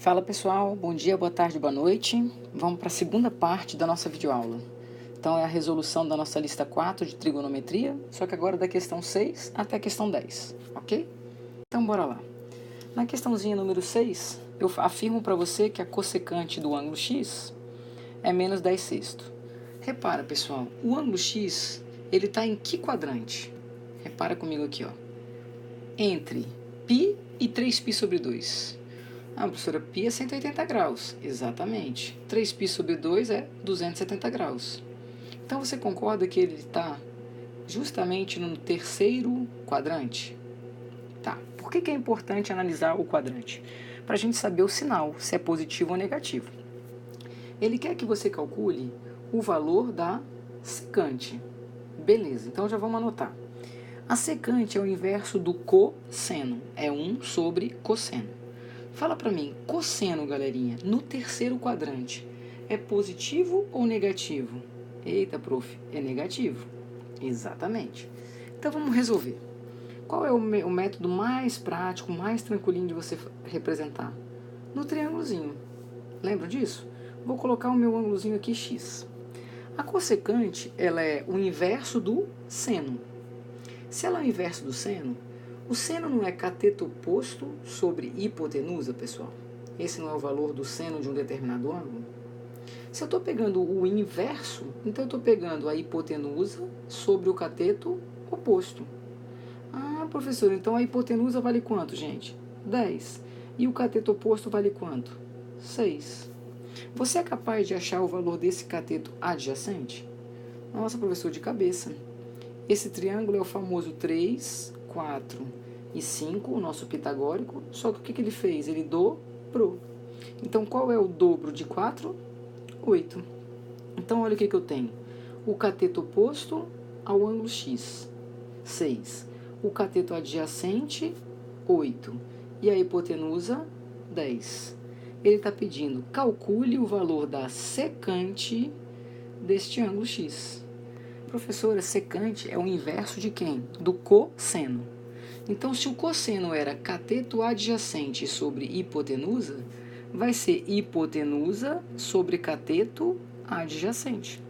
Fala pessoal, bom dia, boa tarde, boa noite. Vamos para a segunda parte da nossa videoaula. Então é a resolução da nossa lista 4 de trigonometria, só que agora da questão 6 até a questão 10, ok? Então bora lá. Na questãozinha número 6, eu afirmo para você que a cossecante do ângulo x é menos 10 sextos. Repara pessoal, o ângulo x, ele está em que quadrante? Repara comigo aqui, ó. Entre π e 3π sobre 2. Ah, professora, π é 180 graus. Exatamente. 3π sobre 2 é 270 graus. Então, você concorda que ele está justamente no terceiro quadrante? Tá. Por que é importante analisar o quadrante? Para a gente saber o sinal, se é positivo ou negativo. Ele quer que você calcule o valor da secante. Beleza, então já vamos anotar. A secante é o inverso do cosseno. É 1 sobre cosseno. Fala para mim, cosseno, galerinha, no terceiro quadrante, é positivo ou negativo? Eita, prof, é negativo. Exatamente. Então vamos resolver. Qual é o método mais prático, mais tranquilinho de você representar? No triângulozinho. Lembra disso? Vou colocar o meu ângulozinho aqui, x. A cossecante, ela é o inverso do seno. Se ela é o inverso do seno, o seno não é cateto oposto sobre hipotenusa, pessoal? Esse não é o valor do seno de um determinado ângulo? Se eu estou pegando o inverso, então eu estou pegando a hipotenusa sobre o cateto oposto. Ah, professor, então a hipotenusa vale quanto, gente? 10. E o cateto oposto vale quanto? 6. Você é capaz de achar o valor desse cateto adjacente? Nossa, professor, de cabeça. Esse triângulo é o famoso 3, 4 e 5, o nosso pitagórico, só que o que ele fez? Ele dobrou. Então, qual é o dobro de 4? 8. Então, olha o que eu tenho. O cateto oposto ao ângulo x, 6. O cateto adjacente, 8. E a hipotenusa, 10. Ele está pedindo, calcule o valor da secante deste ângulo x. Professora, secante é o inverso de quem? Do cosseno. Então, se o cosseno era cateto adjacente sobre hipotenusa, vai ser hipotenusa sobre cateto adjacente.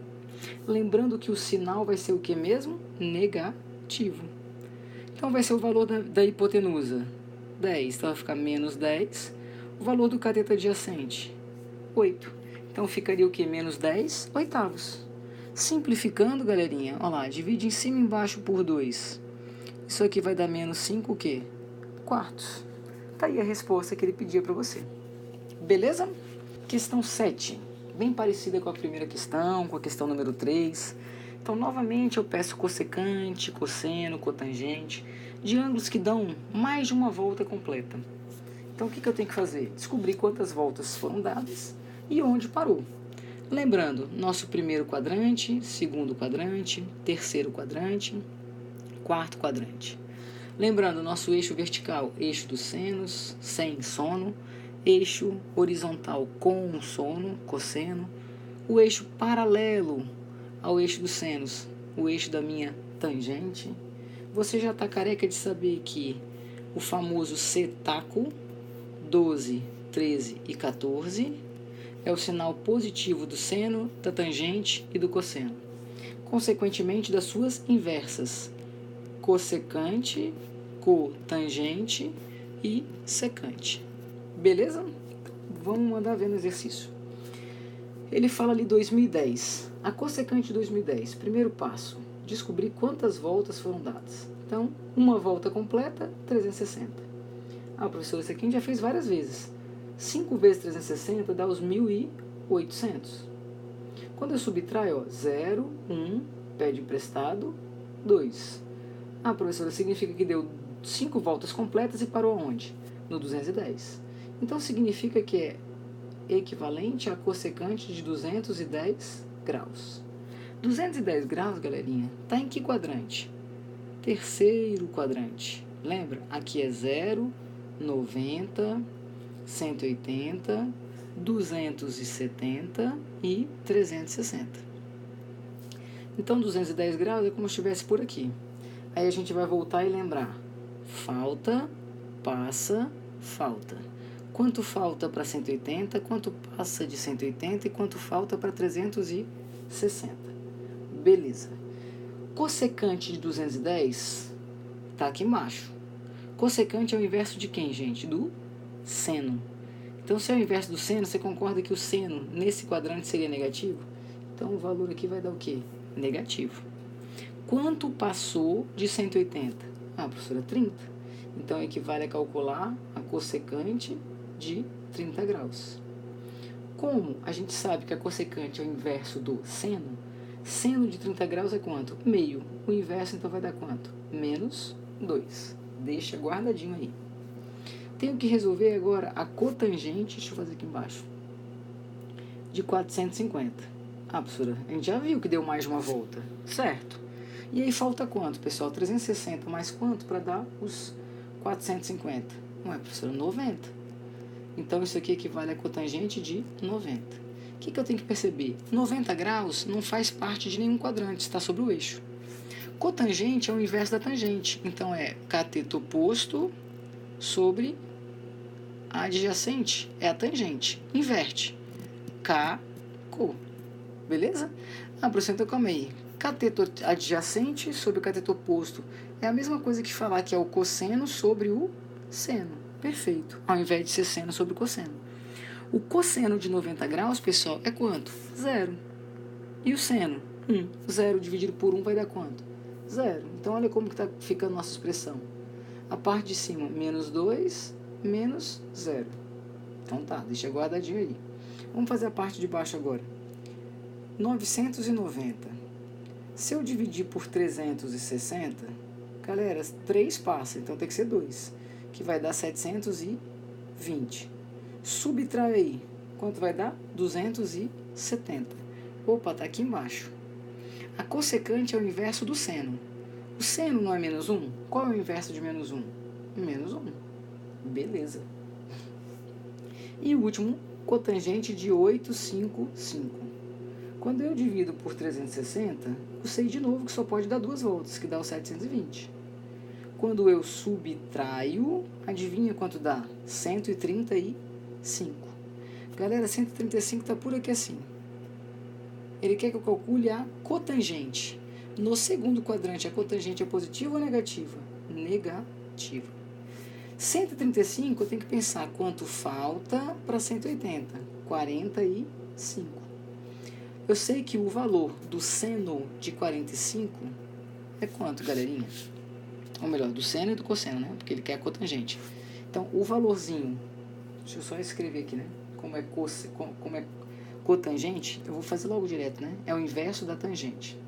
Lembrando que o sinal vai ser o que mesmo? Negativo. Então, vai ser o valor da hipotenusa, 10. Então, vai ficar menos 10. O valor do cateto adjacente, 8. Então, ficaria o que? Menos 10 oitavos. Simplificando, galerinha, olha lá, divide em cima e embaixo por 2. Isso aqui vai dar menos 5 o quê? Quartos. Tá aí a resposta que ele pedia para você. Beleza? Questão 7. Bem parecida com a primeira questão, com a questão número 3. Então, novamente, eu peço cossecante, cosseno, cotangente, de ângulos que dão mais de uma volta completa. Então, o que eu tenho que fazer? Descobrir quantas voltas foram dadas e onde parou. Lembrando, nosso primeiro quadrante, segundo quadrante, terceiro quadrante, quarto quadrante. Lembrando, nosso eixo vertical, eixo dos senos, sem sono, eixo horizontal com sono, cosseno, o eixo paralelo ao eixo dos senos, o eixo da minha tangente. Você já está careca de saber que o famoso setaco, 12, 13 e 14, é o sinal positivo do seno, da tangente e do cosseno. Consequentemente, das suas inversas, cossecante, cotangente e secante. Beleza? Vamos mandar ver no exercício. Ele fala ali 2010. A cossecante de 2010. Primeiro passo, descobrir quantas voltas foram dadas. Então, uma volta completa, 360. Ah, professor, isso aqui a gente já fez várias vezes. 5 vezes 360 dá os 1.800. Quando eu subtraio, ó, 0, 1, pede emprestado, 2. Ah, professora, significa que deu 5 voltas completas e parou onde? No 210. Então, significa que é equivalente a cossecante de 210 graus. 210 graus, galerinha, está em que quadrante? Terceiro quadrante. Lembra? Aqui é 0, 90, 180, 270 e 360. Então, 210 graus é como se estivesse por aqui. Aí a gente vai voltar e lembrar. Falta, passa, falta. Quanto falta para 180, quanto passa de 180 e quanto falta para 360. Beleza. Cossecante de 210 está aqui embaixo. Cossecante é o inverso de quem, gente? Do seno. Então, se é o inverso do seno, você concorda que o seno nesse quadrante seria negativo? Então, o valor aqui vai dar o quê? Negativo. Quanto passou de 180? Ah, professora, 30. Então, equivale a calcular a cossecante de 30 graus. Como a gente sabe que a cossecante é o inverso do seno, seno de 30 graus é quanto? Meio. O inverso, então, vai dar quanto? Menos 2. Deixa guardadinho aí. Tenho que resolver agora a cotangente, deixa eu fazer aqui embaixo, de 450. Ah, professora, a gente já viu que deu mais de uma volta, certo? E aí falta quanto, pessoal? 360 mais quanto para dar os 450? Não é, professora? 90. Então, isso aqui equivale a cotangente de 90. O que eu tenho que perceber? 90 graus não faz parte de nenhum quadrante, está sobre o eixo. Cotangente é o inverso da tangente. Então, é cateto oposto sobre a adjacente. É a tangente. Inverte. Co. Beleza? Ah, professor, então calma aí. Cateto adjacente sobre o cateto oposto. É a mesma coisa que falar que é o cosseno sobre o seno. Perfeito. Ao invés de ser seno sobre o cosseno. O cosseno de 90 graus, pessoal, é quanto? 0. E o seno? 1. 0 dividido por 1 vai dar quanto? 0. Então, olha como que está ficando nossa expressão. A parte de cima, menos 2, menos 0. Então tá, deixa guardadinho aí. Vamos fazer a parte de baixo agora. 990. Se eu dividir por 360, galera, 3 passa, então tem que ser 2. Que vai dar 720. Subtrai aí. Quanto vai dar? 270. Opa, tá aqui embaixo. A cossecante é o inverso do seno. O seno não é menos 1? Qual é o inverso de menos 1? Menos 1. Beleza. E o último, cotangente de 855. Quando eu divido por 360, eu sei de novo que só pode dar 2 voltas, que dá o 720. Quando eu subtraio, adivinha quanto dá? 135. Galera, 135 está por aqui assim. Ele quer que eu calcule a cotangente. No segundo quadrante, a cotangente é positiva ou negativa? Negativa. 135, eu tenho que pensar quanto falta para 180. 45. Eu sei que o valor do seno de 45 é quanto, galerinha? Ou melhor, do seno e do cosseno, né? Porque ele quer a cotangente. Então, o valorzinho, deixa eu só escrever aqui, né? Como é cotangente, eu vou fazer logo direto, né? É o inverso da tangente.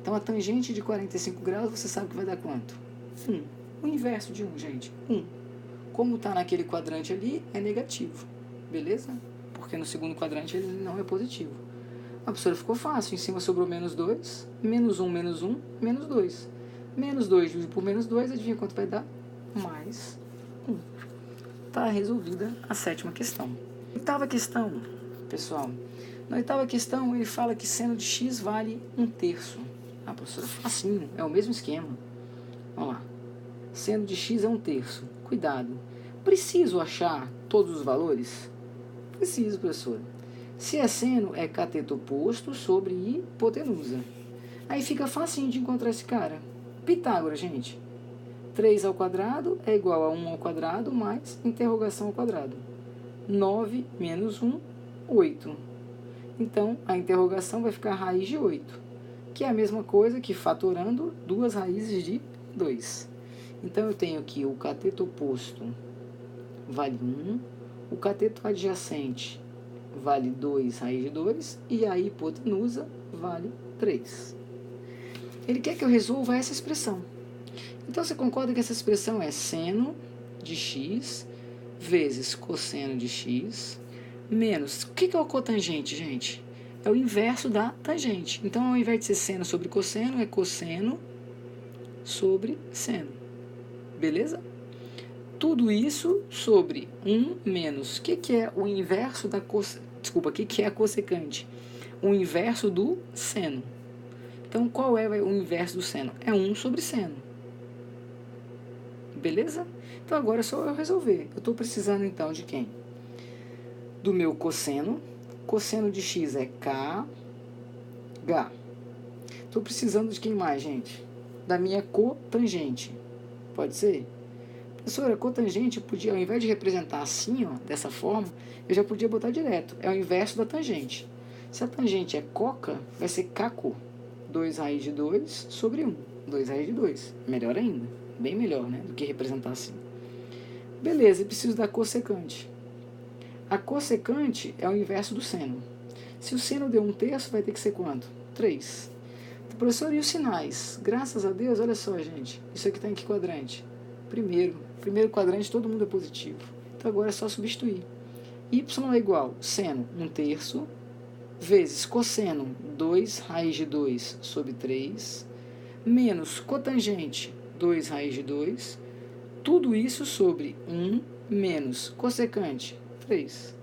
Então, a tangente de 45 graus, você sabe que vai dar quanto? 1. O inverso de 1, gente, 1. Como está naquele quadrante ali, é negativo, beleza? Porque no segundo quadrante ele não é positivo. A professora, ficou fácil. Em cima sobrou menos 2, menos 1, menos 1, menos 2. Menos 2 dividido por menos 2, adivinha quanto vai dar? Mais 1. Está resolvida a 7ª questão. 8ª questão, pessoal. Na 8ª questão, ele fala que seno de x vale 1/3. Ah, professora, facinho, é o mesmo esquema. Vamos lá. Seno de x é 1/3. Cuidado. Preciso achar todos os valores? Preciso, professora. Se é seno, é cateto oposto sobre hipotenusa. Aí fica facinho de encontrar esse cara. Pitágoras, gente. 3 ao quadrado é igual a 1 ao quadrado mais interrogação ao quadrado. 9 menos 1, 8. Então, a interrogação vai ficar raiz de 8, que é a mesma coisa que fatorando 2 raízes de 2. Então, eu tenho aqui o cateto oposto vale 1, o cateto adjacente vale 2 raiz de 2 e a hipotenusa vale 3. Ele quer que eu resolva essa expressão. Então, você concorda que essa expressão é seno de x vezes cosseno de x menos... O que é o cotangente, gente? É o inverso da tangente. Então, ao invés de ser seno sobre cosseno, é cosseno sobre seno. Beleza? Tudo isso sobre 1 menos... O que é o inverso da Desculpa, o que é a cossecante? O inverso do seno. Então, qual é o inverso do seno? É 1 sobre seno. Beleza? Então, agora é só eu resolver. Eu estou precisando, então, de quem? do meu cosseno. Cosseno de x é kh. Estou precisando de quem mais, gente? Da minha cotangente. Pode ser? Professora, cotangente, eu podia, ao invés de representar assim, ó, dessa forma, eu já podia botar direto. É o inverso da tangente. Se a tangente é coca, vai ser caco. 2 raiz de 2 sobre 1. 2 raiz de 2. Melhor ainda. Bem melhor, né? Do que representar assim. Beleza, eu preciso da cossecante. A cossecante é o inverso do seno. Se o seno deu 1/3, vai ter que ser quanto? 3. Professor, e os sinais? Graças a Deus, olha só, gente. Isso aqui está em que quadrante? Primeiro quadrante, todo mundo é positivo. Então agora é só substituir. Y é igual seno 1/3 vezes cosseno 2 raiz de 2 sobre 3 menos cotangente 2 raiz de 2, tudo isso sobre 1 menos cossecante 3.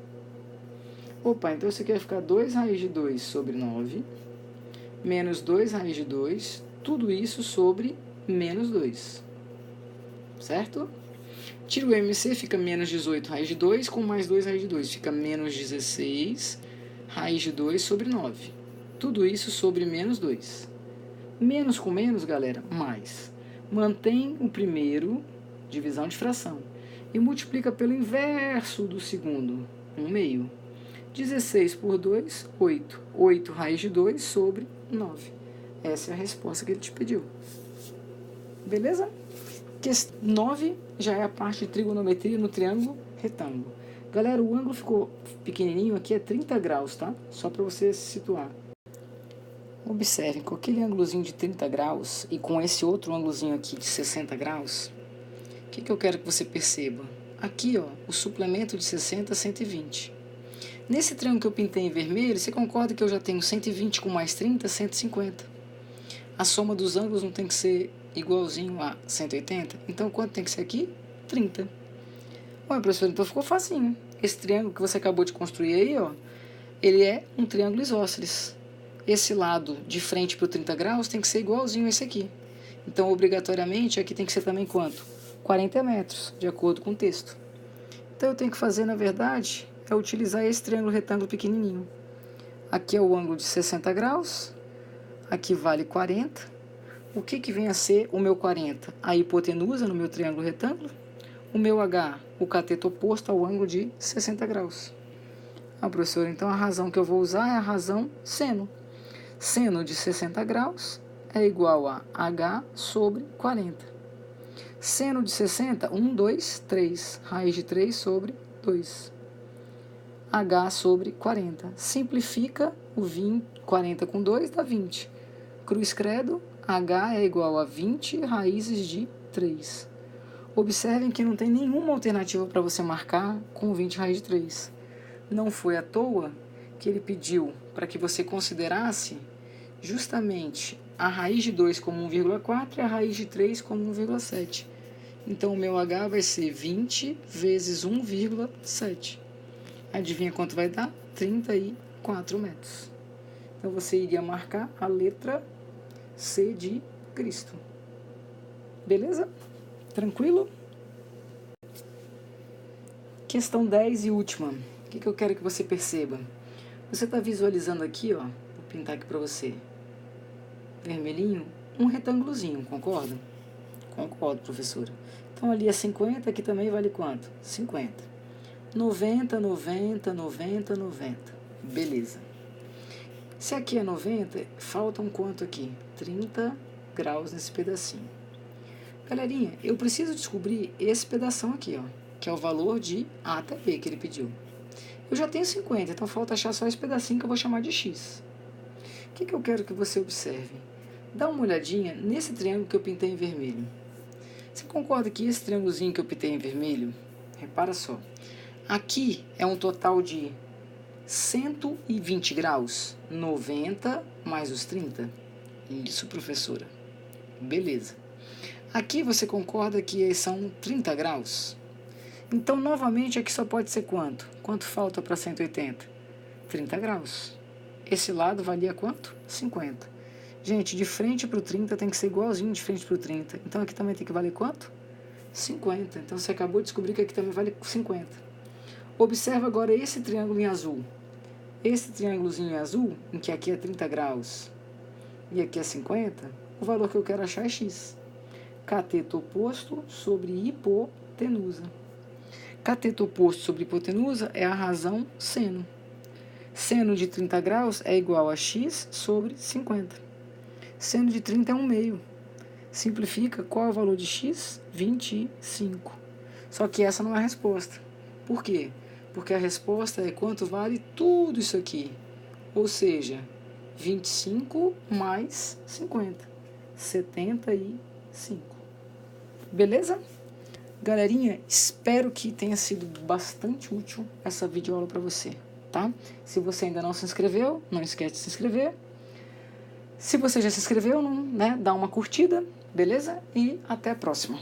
Opa, então isso aqui vai ficar 2 raiz de 2 sobre 9 menos 2 raiz de 2, tudo isso sobre menos 2. Certo? Tira o MC, fica menos 18 raiz de 2, com mais 2 raiz de 2, fica menos 16 raiz de 2 sobre 9. Tudo isso sobre menos 2. Menos com menos, galera, mais. Mantém o primeiro, divisão de fração, e multiplica pelo inverso do segundo, 1/2. 16 por 2, 8. 8 raiz de 2 sobre 9. Essa é a resposta que ele te pediu. Beleza? 9 já é a parte de trigonometria no triângulo retângulo. Galera, o ângulo ficou pequenininho, aqui é 30 graus, tá? Só para você se situar. Observem, com aquele ângulozinho de 30 graus e com esse outro ângulozinho aqui de 60 graus, o que eu quero que você perceba? Aqui, ó, o suplemento de 60 a 120. Nesse triângulo que eu pintei em vermelho, você concorda que eu já tenho 120 com mais 30, 150? A soma dos ângulos não tem que ser igualzinho a 180? Então, quanto tem que ser aqui? 30. Ué, professor, então ficou facinho. Esse triângulo que você acabou de construir aí, ó, ele é um triângulo isósceles. Esse lado de frente para o 30 graus tem que ser igualzinho a esse aqui. Então, obrigatoriamente, aqui tem que ser também quanto? 40 metros, de acordo com o texto. Então, eu tenho que fazer, na verdade, é utilizar esse triângulo retângulo pequenininho. Aqui é o ângulo de 60 graus, aqui vale 40. O que vem a ser o meu 40? A hipotenusa no meu triângulo retângulo. O meu H, o cateto oposto ao ângulo de 60 graus. Ah, professor, então a razão que eu vou usar é a razão seno. Seno de 60 graus é igual a H sobre 40. Seno de 60, 1, 2, 3. Raiz de 3 sobre 2. H sobre 40. Simplifica o 20, 40 com 2 dá 20. Cruz credo, H é igual a 20 raízes de 3. Observem que não tem nenhuma alternativa para você marcar com 20 raiz de 3. Não foi à toa que ele pediu para que você considerasse justamente a raiz de 2 como 1,4 e a raiz de 3 como 1,7. Então, o meu H vai ser 20 vezes 1,7. Adivinha quanto vai dar? 34 metros. Então, você iria marcar a letra C de Cristo. Beleza? Tranquilo? Questão 10 e última. O que eu quero que você perceba? Você está visualizando aqui, ó, vou pintar aqui para você, vermelhinho, um retângulozinho, concorda? Concordo, professora. Então, ali é 50, aqui também vale quanto? 50. 90, 90, 90, 90. Beleza. Se aqui é 90, falta um quanto aqui? 30 graus nesse pedacinho. Galerinha, eu preciso descobrir esse pedação aqui, ó, que é o valor de A até B que ele pediu. Eu já tenho 50, então falta achar só esse pedacinho que eu vou chamar de X. O que eu quero que você observe? Dá uma olhadinha nesse triângulo que eu pintei em vermelho. Você concorda que esse triângulozinho que eu pintei em vermelho, repara só, aqui é um total de 120 graus, 90 mais os 30? Isso, professora. Beleza. Aqui você concorda que são 30 graus? Então, novamente, aqui só pode ser quanto? Quanto falta para 180? 30 graus. Esse lado valia quanto? 50. Gente, de frente para o 30 tem que ser igualzinho de frente para o 30. Então, aqui também tem que valer quanto? 50. Então, você acabou de descobrir que aqui também vale 50. Observa agora esse triângulo em azul. Esse triângulozinho em azul, em que aqui é 30 graus e aqui é 50, o valor que eu quero achar é x. Cateto oposto sobre hipotenusa. Cateto oposto sobre hipotenusa é a razão seno. Seno de 30 graus é igual a x sobre 50. Seno de 30 é 1/2. Simplifica, qual é o valor de x? 25. Só que essa não é a resposta. Por quê? Porque a resposta é quanto vale tudo isso aqui. Ou seja, 25 mais 50. 75. Beleza? Galerinha, espero que tenha sido bastante útil essa videoaula para você, tá? Se você ainda não se inscreveu, não esquece de se inscrever. Se você já se inscreveu, dá uma curtida, beleza? E até a próxima.